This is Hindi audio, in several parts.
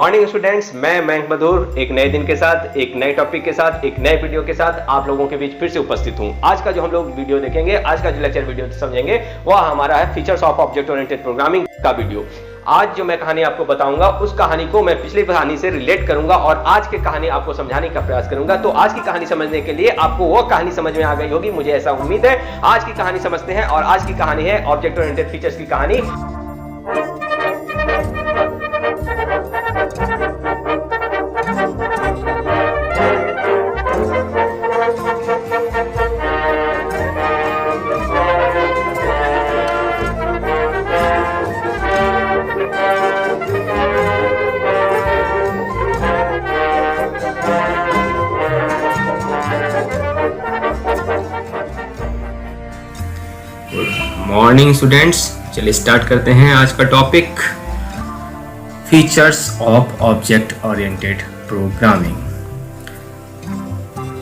मॉर्निंग स्टूडेंट्स, मैं मयंक मधुर एक नए दिन के साथ, एक नए टॉपिक के साथ, एक नए वीडियो के साथ आप लोगों के बीच फिर से उपस्थित हूं। आज का जो हम लोग वीडियो देखेंगे, आज का जो लेक्चर वीडियो समझेंगे, वह हमारा है features of object oriented programming का वीडियो। आज जो मैं कहानी आपको बताऊंगा, उस कहानी को मैं पिछली कहानी से रिलेट करूंगा और आज की कहानी आपको समझाने का प्रयास करूंगा। तो आज की कहानी समझने के लिए आपको वो कहानी समझ में आ गई होगी, मुझे ऐसा उम्मीद है। आज की कहानी समझते हैं और आज की कहानी है ऑब्जेक्ट ओरिएंटेड फीचर्स की कहानी। मॉर्निंग स्टूडेंट्स, चलिए स्टार्ट करते हैं आज का topic, features of object oriented programming.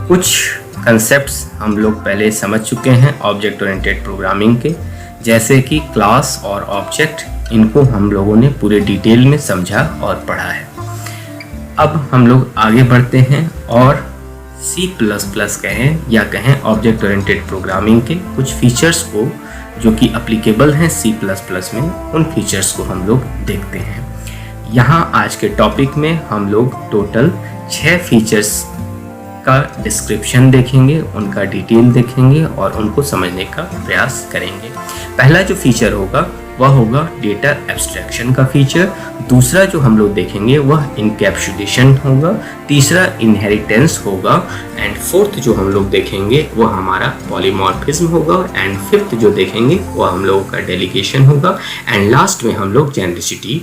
कुछ कंसेप्ट्स हम लोग पहले समझ चुके हैं ऑब्जेक्ट ओरिएंटेड प्रोग्रामिंग के, जैसे कि क्लास और ऑब्जेक्ट। इनको हम लोगों ने पूरे डिटेल में समझा और पढ़ा है। अब हम लोग आगे बढ़ते हैं और C++ कहें या कहें ऑब्जेक्ट ओरिएंटेड प्रोग्रामिंग के कुछ फीचर्स को जो कि एप्लीकेबल हैं C++ में, उन फीचर्स को हम लोग देखते हैं। यहाँ आज के टॉपिक में हम लोग टोटल 6 फीचर्स का डिस्क्रिप्शन देखेंगे, उनका डिटेल देखेंगे और उनको समझने का प्रयास करेंगे। पहला जो फीचर होगा वह होगा डेटा एब्स्ट्रैक्शन का फीचर। दूसरा जो हम लोग देखेंगे वह इनकैप्सुलेशन होगा। तीसरा इनहेरिटेंस होगा। एंड फोर्थ जो हम लोग देखेंगे वह हमारा पॉलीमॉर्फिज्म होगा। एंड फिफ्थ जो देखेंगे वह हम लोगों का डेलीगेशन होगा। एंड लास्ट में हम लोग जेनरिसिटी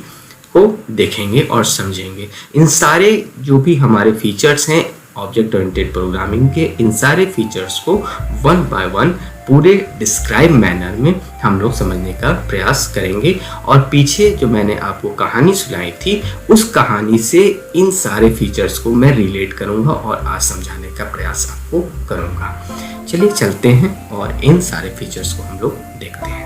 को देखेंगे और समझेंगे। इन सारे जो भी हमारे फीचर्स हैं ऑब्जेक्ट ओरिएंटेड प्रोग्रामिंग के, इन सारे फीचर्स को वन बाय वन पूरे डिस्क्राइब मैनर में हम लोग समझने का प्रयास करेंगे। और पीछे जो मैंने आपको कहानी सुनाई थी, उस कहानी से इन सारे फीचर्स को मैं रिलेट करूंगा और आज समझाने का प्रयास आपको करूंगा। चलिए चलते हैं और इन सारे फीचर्स को हम लोग देखते हैं।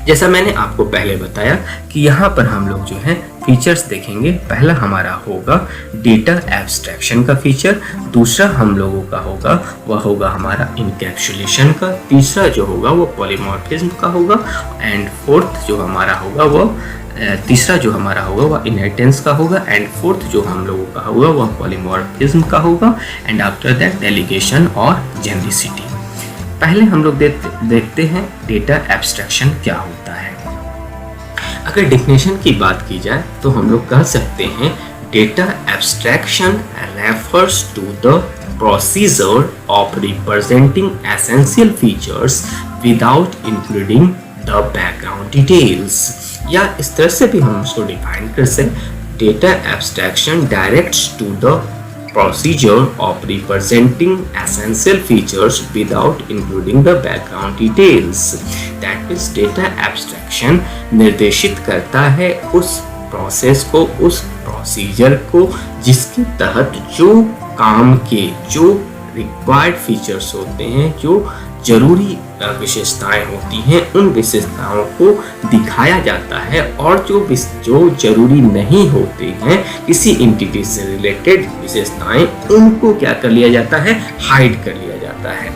जैसा मैंने आपको पहले बताया कि यहाँ पर हम लोग जो है फीचर्स देखेंगे। पहला हमारा होगा डेटा एब्स्ट्रैक्शन का फीचर। दूसरा हम लोगों का होगा वह होगा हमारा इनकैप्सुलेशन का। तीसरा जो होगा वो पॉलीमॉर्फिज्म का होगा। एंड फोर्थ जो हमारा होगा वह तीसरा जो हमारा होगा वह इनहेरिटेंस का होगा। एंड फोर्थ जो हम लोगों का होगा वह पॉलीमॉर्फिज्म का होगा। एंड आफ्टर दैट डेलीगेशन और जेनरिसिटी। पहले हम लोग देखते हैं डेटा एब्स्ट्रैक्शन क्या होता है। अगर डेफिनेशन की बात की जाए तो हम लोग कह सकते हैं data abstraction refers to the procedure of representing essential features without including the background details. या इस तरह से भी हम उसको डिफाइन कर सकते, data abstraction directs to the procedure of representing essential features without including the background details. That is, data abstraction निर्देशित करता है उस प्रोसेस को, उस प्रोसीजर को जिसके तहत जो काम के जो रिक्वायर्ड फीचर्स होते हैं, जो जरूरी विशेषताएं होती हैं, उन विशेषताओं को दिखाया जाता है। और जो जरूरी नहीं होते हैं, किसी एंटिटी से रिलेटेड विशेषताएं, उनको क्या कर लिया जाता है, हाइड कर लिया जाता है।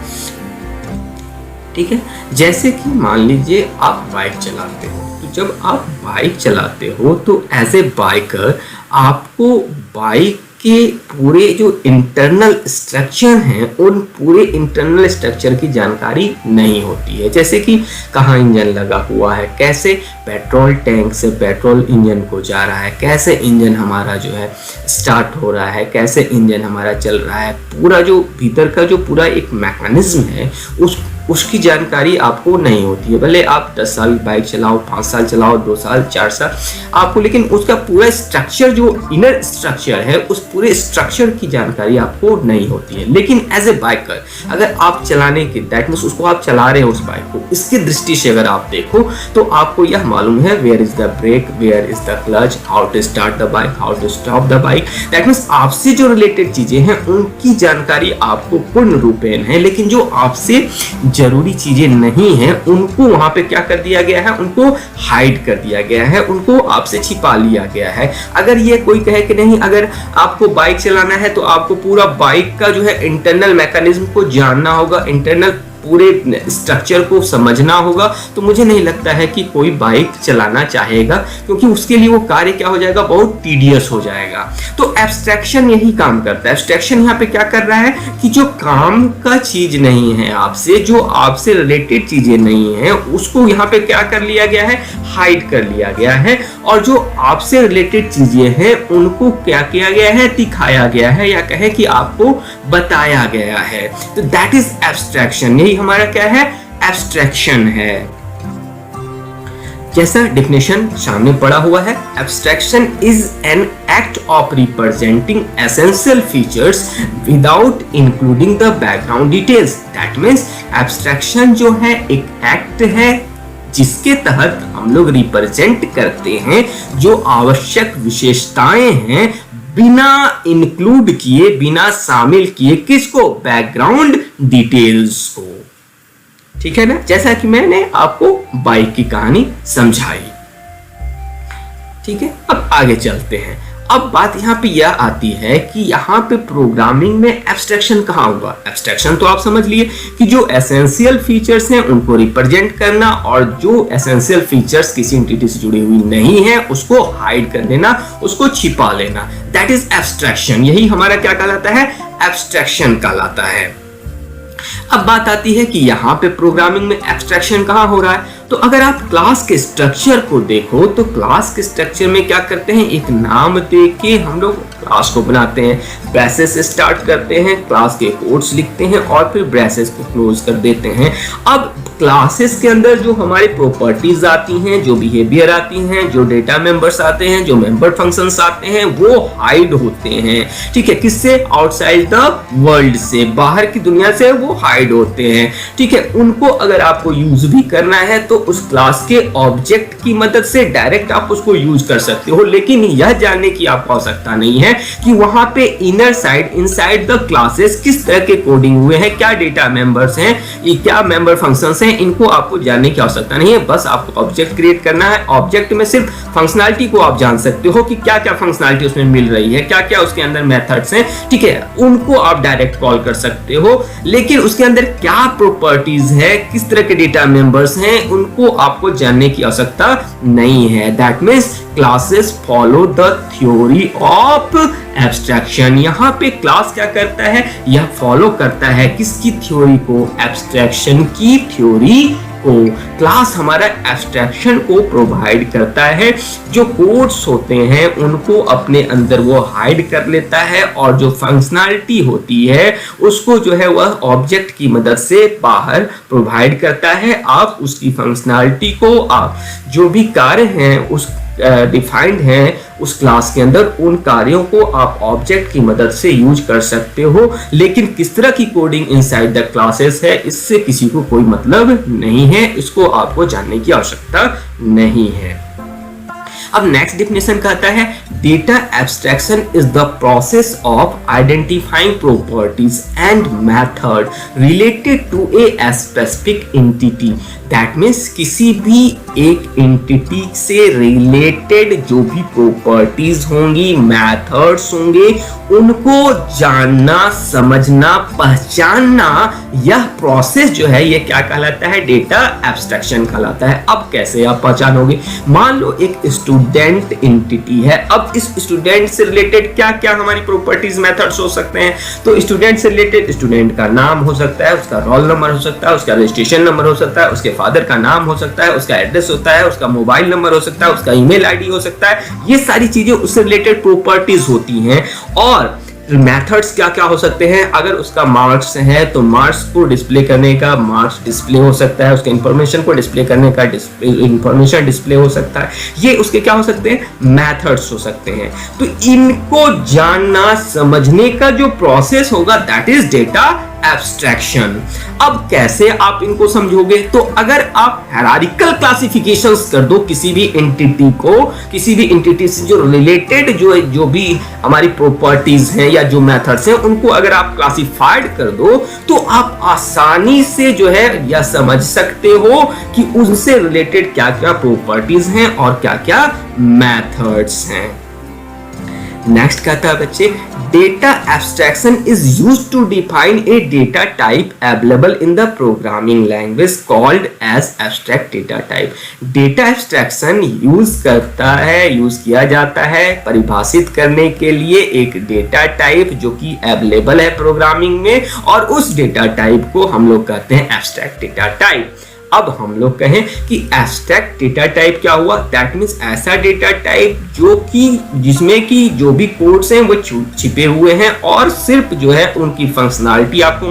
ठीक है, जैसे कि मान लीजिए आप बाइक चलाते हो, तो जब आप बाइक चलाते हो तो एज ए बाइकर आपको बाइक के पूरे जो इंटरनल स्ट्रक्चर हैं, उन पूरे इंटरनल स्ट्रक्चर की जानकारी नहीं होती है। जैसे कि कहाँ इंजन लगा हुआ है, कैसे पेट्रोल टैंक से पेट्रोल इंजन को जा रहा है, कैसे इंजन हमारा जो है स्टार्ट हो रहा है, कैसे इंजन हमारा चल रहा है, पूरा जो भीतर का जो पूरा एक मैकेनिज्म है उसकी जानकारी आपको नहीं होती है। भले आप 10 साल बाइक चलाओ, 5 साल चलाओ, 2 साल, 4 साल आपको, लेकिन उसका पूरा स्ट्रक्चर, जो इनर स्ट्रक्चर है, उस पूरे स्ट्रक्चर की जानकारी आपको नहीं होती है। लेकिन एज ए बाइकर अगर आप चलाने के, दैट मींस उसको आप चला रहे हो उस बाइक को, इसकी दृष्टि से अगर आप देखो तो आपको यह मालूम है where is the brake, where is the clutch, how to start the bike, how to stop the bike. That means आपसे जो रिलेटेड चीजें हैं उनकी जानकारी आपको पूर्ण रूपेण है। लेकिन जो आपसे जरूरी चीजें नहीं हैं उनको वहां पे क्या कर दिया गया है, उनको हाइड कर दिया गया है, उनको आपसे छिपा लिया गया है। अगर ये कोई कहे कि नहीं, अगर आपको बाइक चलाना है तो आपको पूरा बाइक का जो है इंटरनल मैकेनिज्म को जानना होगा, इंटरनल पूरे स्ट्रक्चर को समझना होगा, तो मुझे नहीं लगता है कि कोई बाइक चलाना चाहेगा, क्योंकि उसके लिए वो कार्य क्या हो जाएगा, बहुत टीडियस हो जाएगा। तो एब्स्ट्रैक्शन यही काम करता है। एब्स्ट्रैक्शन यहाँ पे क्या कर रहा है कि जो काम का चीज नहीं है आपसे, जो आपसे रिलेटेड चीजें नहीं है, उसको यहाँ पे क्या कर लिया गया है, हाइड कर लिया गया है, और जो आपसे रिलेटेड चीजें हैं उनको क्या किया गया है, दिखाया गया है, या कहे कि आपको बताया गया है। तो दैट इज एब्स्ट्रैक्शन। यही हमारा क्या है, एब्स्ट्रैक्शन है। जैसा डेफिनेशन सामने पड़ा हुआ है, abstraction is an act of representing essential features without including the background details. That means abstraction जो है एक एक्ट है जिसके तहत हम लोग रिप्रेजेंट करते हैं जो आवश्यक विशेषताएं हैं, बिना इंक्लूड किए, बिना शामिल किए किसको, बैकग्राउंड डिटेल्स को। ठीक है ना, जैसा कि मैंने आपको बाइक की कहानी समझाई। ठीक है, अब आगे चलते हैं। अब बात यहाँ पे यह आती है कि यहाँ पे प्रोग्रामिंग में एब्स्ट्रैक्शन कहाँ होगा। एब्स्ट्रैक्शन तो आप समझ लिए कि जो एसेंशियल फीचर्स हैं उनको रिप्रेजेंट करना, और जो एसेंशियल फीचर्स किसी एंटिटी से जुड़ी हुई नहीं है उसको हाइड कर देना, उसको छिपा लेना, दैट इज एब्स्ट्रैक्शन। यही हमारा क्या कहलाता है, एब्स्ट्रैक्शन कहलाता है। अब बात आती है कि यहाँ पे प्रोग्रामिंग में एब्स्ट्रैक्शन कहाँ हो रहा है। तो अगर आप क्लास के स्ट्रक्चर को देखो तो क्लास के स्ट्रक्चर में क्या करते हैं, एक नाम दे के हम लोग क्लास को बनाते हैं, ब्रेसेस से स्टार्ट करते हैं, क्लास के कोड्स लिखते हैं और फिर ब्रेसेस को क्लोज कर देते हैं। अब क्लासेस के अंदर जो हमारी प्रॉपर्टीज आती हैं, जो बिहेवियर आती हैं, जो डेटा मेंबर्स आते हैं, जो मेंबर फंक्शंस आते हैं, वो हाइड होते हैं। ठीक है, किससे, आउटसाइड द वर्ल्ड से, बाहर की दुनिया से वो हाइड होते हैं। ठीक है, उनको अगर आपको यूज भी करना है तो उस क्लास के ऑब्जेक्ट की मदद से डायरेक्ट आप उसको यूज कर सकते हो, लेकिन यह जानने की आपको आवश्यकता नहीं है कि वहां पे inner side, inside the classes किस तरह के कोडिंग हुए हैं, क्या डेटा मेंबर्स हैं, ये क्या मेंबर फंक्शंस हैं, इनको आपको जानने की आवश्यकता नहीं है। बस आपको ऑब्जेक्ट क्रिएट करना है। ऑब्जेक्ट में सिर्फ फंक्शनैलिटी को आप जान सकते हो कि क्या क्या फंक्शनैलिटी उसमें मिल रही है, क्या क्या उसके अंदर मेथड्स हैं। ठीक है, उनको आप डायरेक्ट कॉल कर सकते हो, लेकिन उसके अंदर क्या प्रॉपर्टीज है, किस तरह के डेटा मेंबर्स हैं, उनको आपको जानने की आवश्यकता नहीं है। That means classes follow the theory of abstraction. यहाँ पे क्लास क्या करता है, यह फॉलो करता है किसकी थ्योरी को, एब्स्ट्रैक्शन की थ्योरी को। क्लास हमारा एब्स्ट्रैक्शन को प्रोवाइड करता है, जो कोड्स होते हैं उनको अपने अंदर वो हाइड कर लेता है, और जो फंक्शनैलिटी होती है उसको जो है वह ऑब्जेक्ट की मदद से बाहर प्रोवाइड करता है। आप उसकी फंक्शनैलिटी को, आप जो भी कार्य हैं उस डिफाइंड हैं उस क्लास के अंदर, उन कार्यों को आप ऑब्जेक्ट की मदद से यूज कर सकते हो, लेकिन किस तरह की कोडिंग इनसाइड द क्लासेस है इससे किसी को कोई मतलब नहीं है, इसको आपको जानने की आवश्यकता नहीं है। अब नेक्स्ट डेफिनेशन कहता है, data abstraction is the process of identifying properties and method related to a specific entity. That means किसी भी एक एंटिटी से रिलेटेड जो भी प्रॉपर्टीज होंगी, मेथड्स होंगे, उनको जानना, समझना, पहचानना, यह प्रोसेस जो है ये क्या कहलाता है, डेटा एब्स्ट्रैक्शन कहलाता है। अब कैसे आप पहचानोगे, मान लो एक स्टूडेंट एंटिटी है। अब इस स्टूडेंट से रिलेटेड क्या क्या हमारी प्रॉपर्टीज, मेथड्स हो सकते हैं। तो स्टूडेंट से रिलेटेड स्टूडेंट का नाम हो सकता है, उसका रोल नंबर हो सकता है, उसका रजिस्ट्रेशन नंबर हो सकता है, उसके फादर का नाम हो सकता है, उसका एड्रेस होता है, उसका मोबाइल नंबर हो सकता है, उसका ईमेल आईडी हो सकता है। ये सारी चीजें उससे रिलेटेड प्रॉपर्टीज होती हैं। और मेथड्स क्या क्या हो सकते हैं, अगर उसका मार्क्स है तो मार्क्स को डिस्प्ले करने का मार्क्स डिस्प्ले हो सकता है, उसके इंफॉर्मेशन को डिस्प्ले करने का इंफॉर्मेशन डिस्प्ले हो सकता है। ये उसके क्या हो सकते हैं, मेथड्स हो सकते हैं। तो इनको जानना, समझने का जो प्रोसेस होगा दैट इज डेटा एब्स्ट्रैक्शन। अब कैसे आप इनको समझोगे? तो अगर आप हायरार्किकल क्लासिफिकेशंस कर दो किसी भी एंटिटी को, किसी भी एंटिटी से जो रिलेटेड जो भी हमारी प्रॉपर्टीज हैं या जो मेथड्स हैं, उनको अगर आप क्लासिफाइड कर दो तो आप आसानी से जो है यह समझ सकते हो कि उनसे रिलेटेड क्या क्या प्रॉपर्टीज हैं और क्या क्या मेथड्स हैं। नेक्स्ट कहता है बच्चे, data abstraction is used to define a data type available in the programming language called as abstract data type. Data abstraction use किया जाता है परिभाषित करने के लिए एक डेटा टाइप जो कि अवेलेबल है प्रोग्रामिंग में, और उस डेटा टाइप को हम लोग कहते हैं एब्स्ट्रैक्ट डेटा टाइप। अब हम लोग कहें कि एब्स्ट्रैक्ट डेटा टाइप क्या हुआ? दैट मींस ऐसा डेटा टाइप जो कि जिसमें कि जो भी कोड्स हैं वो छिपे हुए हैं और सिर्फ जो है उनकी फंक्शनैलिटी आपको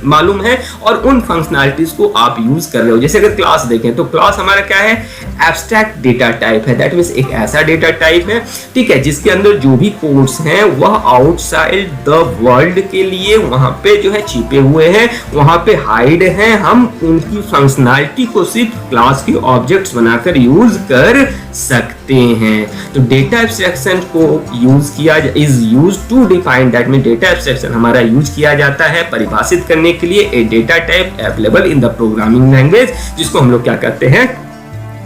मालूम है और उन फंक्शनैलिटीज को आप यूज कर रहे हो। जैसे अगर क्लास देखें तो क्लास हमारा क्या है? एब्स्ट्रैक्ट डेटा टाइप है। दैट मींस एक ऐसा डेटा टाइप है, ठीक है, जिसके अंदर जो भी कोड्स हैं वह आउटसाइड द वर्ल्ड के लिए वहां पे जो है छिपे हुए हैं, वहां पे हाइड हैं। हम उनकी फंक्शनैलिटी को सिर्फ क्लास के ऑब्जेक्ट्स बनाकर यूज कर सकते हैं। तो डेटा एब्स्ट्रैक्शन को is used to define, that mean data abstraction हमारा यूज किया जाता है परिभाषित करने के लिए a data type available in the programming language, जिसको हम लोग क्या कहते हैं?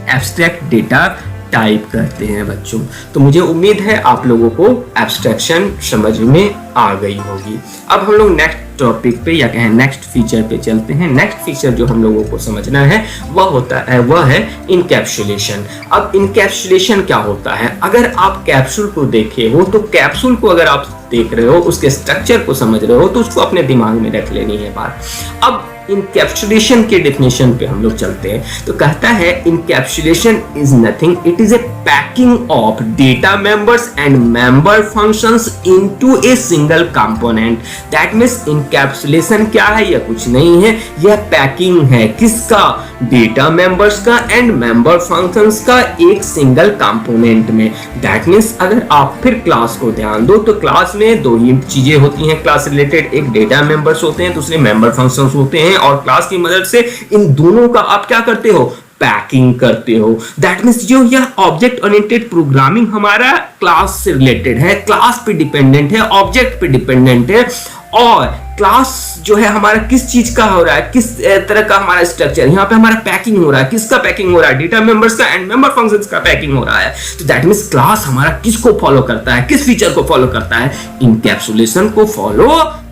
एब्स्ट्रैक्ट डेटा टाइप करते हैं बच्चों। तो मुझे उम्मीद है आप लोगों को एब्स्ट्रैक्शन समझ में आ गई होगी। अब हम लोग नेक्स्ट टॉपिक पे या कहें नेक्स्ट फीचर पे चलते हैं। नेक्स्ट फीचर जो हम लोगों को समझना है वह है इनकैप्सुलेशन। अब इनकैप्सुलेशन क्या होता है? अगर आप कैप्सूल को देखे हो तो कैप्सूल को अगर आप देख रहे हो, उसके स्ट्रक्चर को समझ रहे हो, तो उसको अपने दिमाग में रख लेनी है बात। अब इनकैप्सुलेशन के डेफिनेशन पे हम लोग चलते हैं। तो कहता है encapsulation is nothing, it is a packing of data members and member functions into a single component. That means encapsulation क्या है? यह कुछ नहीं है, यह पैकिंग है। किसका? डेटा मेंबर्स का एंड मेंबर फंक्शंस का एक सिंगल कंपोनेंट में। दैट मींस अगर आप फिर क्लास को ध्यान दो तो क्लास में दो ही चीजें होती हैं क्लास रिलेटेड, एक डेटा मेंबर्स होते हैं, दूसरे मेंबर फंक्शंस होते हैं, और क्लास की मदद से इन दोनों का आप क्या करते हो? पैकिंग करते हो। दैट मींस जो यह ऑब्जेक्ट ओरिएंटेड प्रोग्रामिंग हमारा क्लास से रिलेटेड है, क्लास पे डिपेंडेंट है, ऑब्जेक्ट पे डिपेंडेंट है, और क्लास जो है हमारा किस चीज का हो रहा है, किस तरह का हमारा स्ट्रक्चर, यहाँ पे हमारा पैकिंग हो रहा है। किसका पैकिंग हो रहा है? डेटा मेंबर्स का एंड मेंबर फंक्शंस का पैकिंग हो रहा है। तो दैट मींस क्लास हमारा किसको फॉलो करता है? किस फीचर को फॉलो करता है? इनकैप्सुलेशन को फॉलो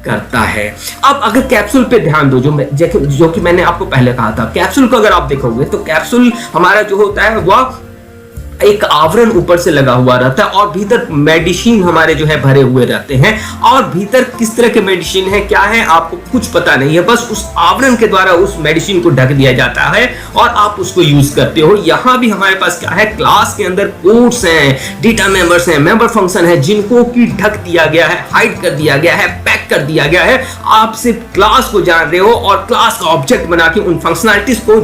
करता है। अब अगर कैप्सूल पे ध्यान दो, जो कि मैंने आपको पहले कहा था, कैप्सूल को अगर आप देखोगे तो कैप्सूल हमारा जो होता है वह एक आवरण ऊपर से लगा हुआ रहता है और भीतर मेडिसिन हमारे जो है भरे हुए रहते हैं, और भीतर किस तरह के मेडिसिन है, क्या है, आपको कुछ पता नहीं है। बस उस आवरण के द्वारा उस मेडिसिन को ढक दिया जाता है और आप उसको यूज करते हो। यहाँ भी हमारे पास क्या है? क्लास के अंदर कोड्स हैं, डेटा मेंबर्स हैं, मेंबर फंक्शन है, जिनको की ढक दिया गया है, हाइड कर दिया गया है, पैक कर दिया गया है। आप सिर्फ क्लास को जान रहे हो और क्लास का ऑब्जेक्ट बना के उन फंक्शनैलिटीज को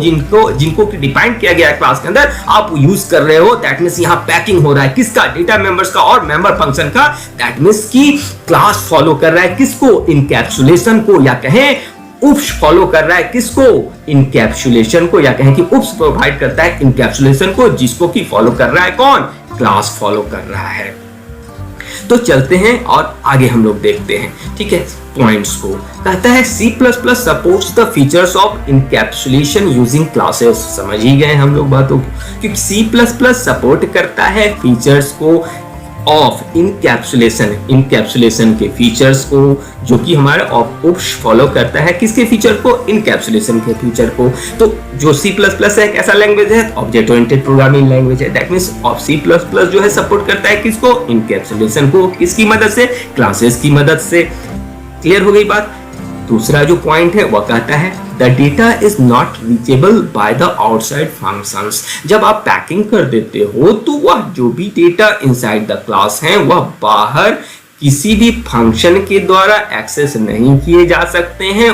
जिनको की डिफाइन किया गया है क्लास के अंदर, आप यूज कर रहे हो। दैट मींस यहां पैकिंग हो रहा है किसका? डेटा मेंबर्स का और मेंबर फंक्शन का। दैट मींस की क्लास फॉलो कर रहा है किसको? इनकैप्सुलेशन को, या कहें उप्स फॉलो कर रहा है किसको? इनकैप्सुलेशन को, या कहें कि उप्स प्रोवाइड करता है इनकैप्सुलेशन को, जिसको की फॉलो कर रहा है कौन? क्लास फॉलो कर रहा है। तो चलते हैं और आगे हम लोग देखते हैं, ठीक है, पॉइंट्स को। कहता है C++ supports the features of encapsulation using classes. समझ ही गए हम लोग बातों को, क्योंकि C++ सपोर्ट करता है फीचर्स को ऑफ इनकैप्सुलेशन के फीचर्स को, जो कि हमारे उप्स फॉलो करता है किसके फीचर को? इनकैप्सुलेशन के फीचर को। तो जो C++ है कैसा लैंग्वेज है? ऑब्जेक्ट ओरिएंटेड प्रोग्रामिंग लैंग्वेज है। दैट मींस C++ जो है सपोर्ट करता है किसको? इनकैप्सुलेशन को। किसकी मदद से? क्लासेस की मदद से। क्लियर हो गई बात? दूसरा जो पॉइंट है वह कहता है the data is not reachable by the outside functions. जब आप पैकिंग कर देते हो तो वह जो भी डेटा इनसाइड द क्लास है वह बाहर किसी भी फंक्शन के द्वारा एक्सेस नहीं किए जा सकते हैं।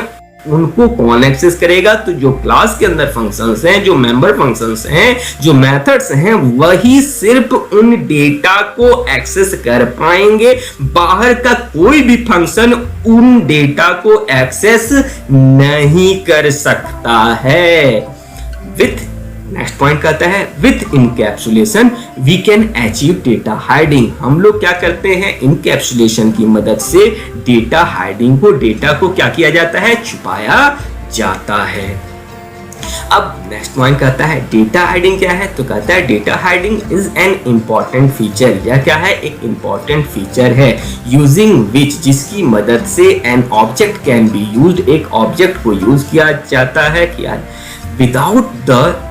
उनको कौन एक्सेस करेगा? तो जो क्लास के अंदर फंक्शंस हैं, जो मेंबर फंक्शंस हैं, जो मेथड्स हैं, वही सिर्फ उन डेटा को एक्सेस कर पाएंगे। बाहर का कोई भी फंक्शन उन डेटा को एक्सेस नहीं कर सकता है। विथ नेक्स्ट पॉइंट कहता है with encapsulation we can achieve data hiding. हम लोग क्या करते हैं? इनकैप्सुलेशन की मदद से डेटा हाइडिंग को, डेटा को क्या किया जाता है? छुपाया जाता है। अब नेक्स्ट पॉइंट कहता है डेटा हाइडिंग क्या है? तो कहता है data hiding is an important feature. यह क्या है? एक इंपॉर्टेंट फीचर है यूजिंग विच, जिसकी मदद से an object can be used, एक ऑब्जेक्ट को यूज किया जाता है किया विदाउट द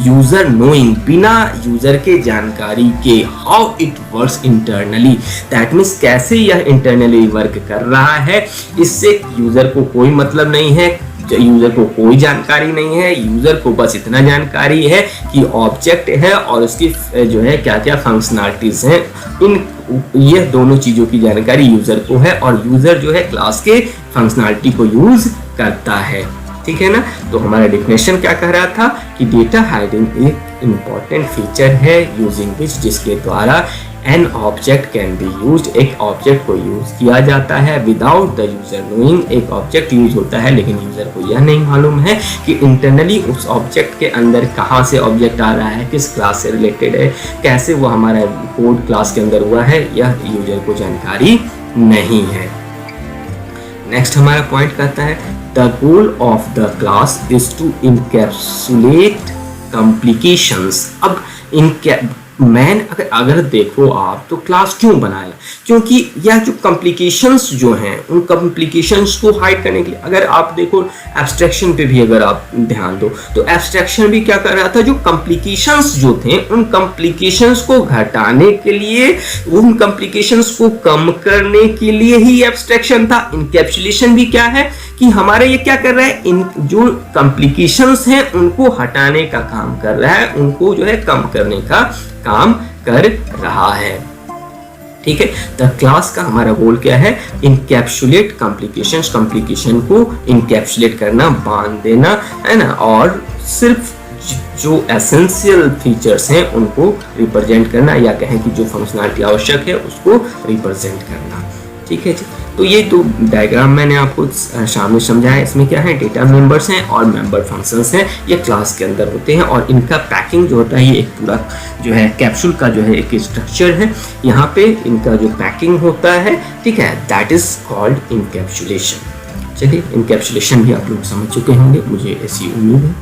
यूजर नोइंग, बिना यूजर के जानकारी के, how it works internally. That means कैसे यह इंटरनली वर्क कर रहा है, इससे यूजर को कोई मतलब नहीं है, यूजर को कोई जानकारी नहीं है। यूजर को बस इतना जानकारी है कि ऑब्जेक्ट है और उसकी जो है क्या क्या फंक्शनलिटीज हैं, इन ये दोनों चीजों की जानकारी यूजर को है और यूजर जो है क्लास के फंक्शनलिटी को यूज करता है। ठीक है ना? तो हमारा डेफिनेशन क्या कह रहा था कि डेटा हाइडिंग एक इंपॉर्टेंट फीचर है यूजिंग विच, जिसके द्वारा an object can be used, एक ऑब्जेक्ट को यूज किया जाता है विदाउट द यूजर नोइंग। एक ऑब्जेक्ट यूज होता है लेकिन यूजर को यह नहीं मालूम है कि इंटरनली उस ऑब्जेक्ट के अंदर कहाँ से ऑब्जेक्ट आ रहा है, किस क्लास से रिलेटेड है, कैसे वो हमारा कोड क्लास के अंदर हुआ है, यह यूजर को जानकारी नहीं है। नेक्स्ट हमारा पॉइंट कहता है the goal of the class is to encapsulate complications। अब मैन अगर देखो आप तो क्लास क्यों बनाया? क्योंकि यह जो कॉम्प्लिकेशंस जो हैं उन कॉम्प्लिकेशंस को हाइड करने के लिए, अगर आप देखो एब्स्ट्रैक्शन पे भी अगर आप ध्यान दो तो एब्स्ट्रैक्शन भी क्या कर रहा था? जो कॉम्प्लिकेशंस जो थे उन कॉम्प्लिकेशंस को घटाने के लिए, उन कॉम्प्लिकेशंस को कम करने के लिए ही एब्स्ट्रैक्शन था। इनकैप्सुलेशन भी क्या है कि हमारे ये क्या कर रहा है? इन जो कॉम्प्लिकेशंस हैं उनको हटाने का काम कर रहा है, उनको जो है कम करने का काम कर रहा है। ठीक है? तो क्लास का हमारा गोल क्या है? इनकैप्सुलेट कॉम्प्लिकेशंस, कॉम्प्लिकेशन को इनकैप्सुलेट करना, बांध देना, है ना, और सिर्फ जो एसेंशियल फीचर्स हैं उनको रिप्रेजेंट करना, या कहें कि जो फंक्शनलिटी आवश्यक है उसको रिप्रेजेंट करना। ठीक है जी? तो ये तो डायग्राम मैंने आपको सामने समझाया। इसमें क्या है? डेटा मेंबर्स हैं और मेंबर फंक्शंस हैं, ये क्लास के अंदर होते हैं और इनका पैकिंग जो होता है ये एक पूरा जो है कैप्सूल का जो है एक स्ट्रक्चर है। यहाँ पे इनका जो पैकिंग होता है, ठीक है, दैट इज कॉल्ड इनकैप्सुलेशन। चलिए, इनकैप्सुलेशन भी आप लोग समझ चुके होंगे, मुझे ऐसी उम्मीद है।